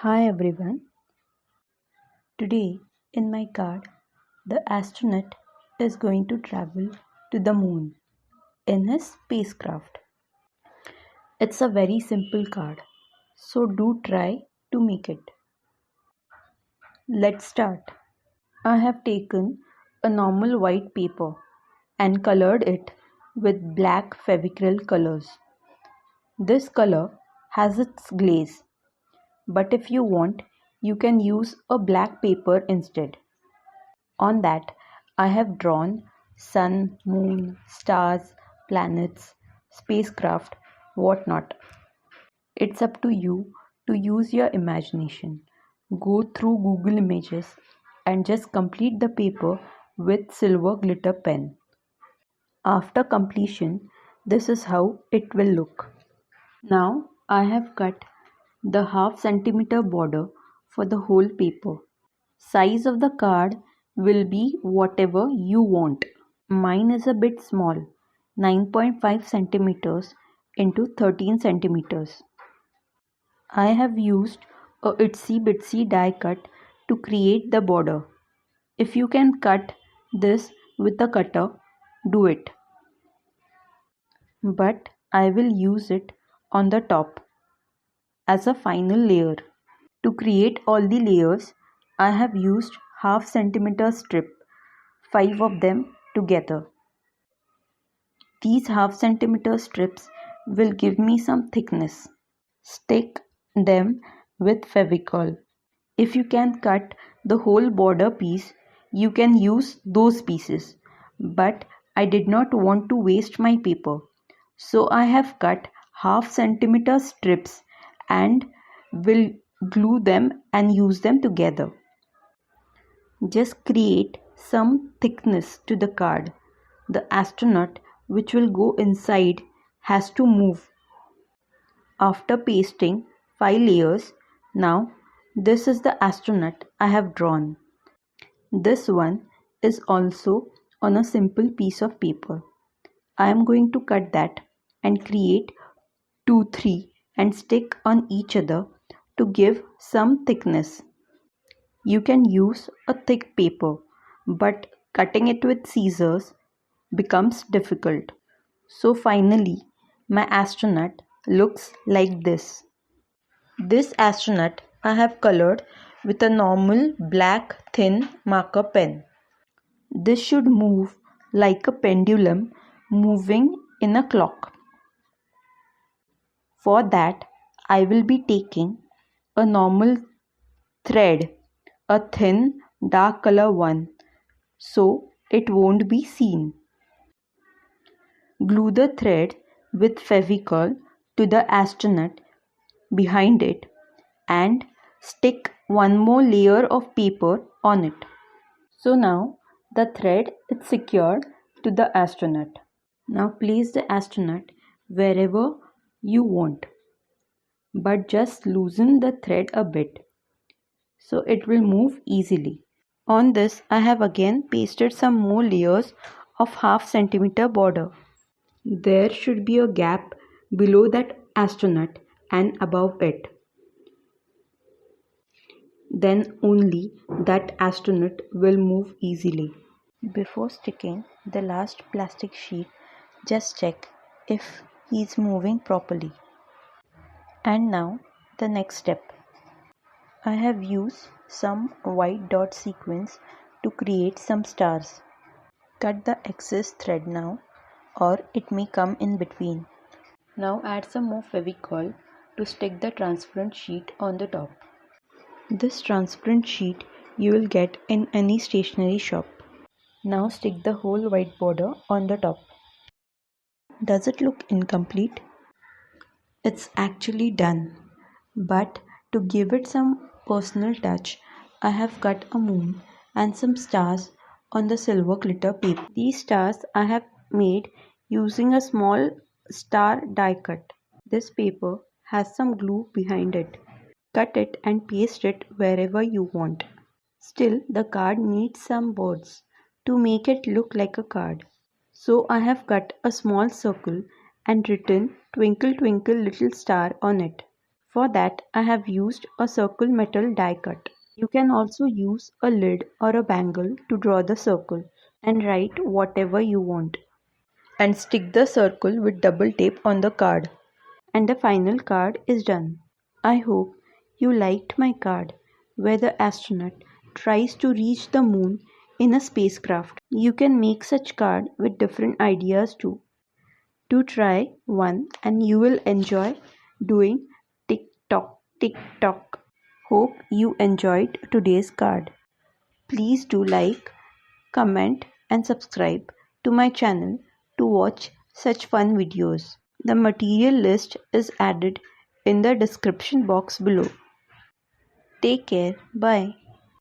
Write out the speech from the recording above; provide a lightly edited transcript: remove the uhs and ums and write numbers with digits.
Hi everyone. Today in my card, the astronaut is going to travel to the moon in his spacecraft. It's a very simple card, so do try to make it. Let's start. I have taken a normal white paper and colored it with black Fevicryl colors. This color has its glaze, but if you want, you can use a black paper instead. On that, I have drawn sun, moon, stars, planets, spacecraft, whatnot. It's up to you to use your imagination. Go through Google Images and just complete the paper with silver glitter pen. After completion, this is how it will look. Now I have cut the half centimeter border for the whole paper. Size of the card will be whatever you want. Mine is a bit small, 9.5 centimeters into 13 centimeters. I have used a itsy bitsy die cut to create the border. If you can cut this with a cutter, do it. But I will use it on the top as a final layer. To create all the layers, I have used half centimeter strip, 5 of them together. These half centimeter strips will give me some thickness. Stick them with Fevicol. If you can cut the whole border piece, you can use those pieces. But I did not want to waste my paper, so I have cut half centimeter strips and will glue them and use them together. Just create some thickness to the card. The astronaut which will go inside has to move. After pasting 5 layers, now this is the astronaut I have drawn. This one is also on a simple piece of paper. I am going to cut that and create 2-3 and stick on each other to give some thickness. You can use a thick paper, but cutting it with scissors becomes difficult. So finally, my astronaut looks like this. This astronaut I have colored with a normal black thin marker pen. This should move like a pendulum moving in a clock. For that, I will be taking a normal thread, a thin dark color one, so it won't be seen. Glue the thread with Fevicol to the astronaut behind it and stick one more layer of paper on it. So now the thread is secured to the astronaut. Now place the astronaut wherever you want, but just loosen the thread a bit so it will move easily. On this, I have again pasted some more layers of half centimeter border. There should be a gap below that astronaut and above it. Then only that astronaut will move easily. Before sticking the last plastic sheet, just check if he is moving properly. And now the next step. I have used some white dot sequins to create some stars. Cut the excess thread now, or it may come in between. Now add some more Fevicol to stick the transparent sheet on the top. This transparent sheet you will get in any stationery shop. Now stick the whole white border on the top. Does it look incomplete? It's actually done. But to give it some personal touch, I have cut a moon and some stars on the silver glitter paper. These stars I have made using a small star die cut. This paper has some glue behind it. Cut it and paste it wherever you want. Still, the card needs some words to make it look like a card. So I have cut a small circle and written "Twinkle Twinkle Little Star" on it. For that, I have used a circle metal die cut. You can also use a lid or a bangle to draw the circle and write whatever you want. And stick the circle with double tape on the card. And the final card is done. I hope you liked my card where the astronaut tries to reach the moon in a spacecraft. You can make such card with different ideas too. Do try one and you will enjoy doing tick tock. Hope you enjoyed today's card. Please do like, comment and subscribe to my channel to watch such fun videos. The material list is added in the description box below. Take care. Bye.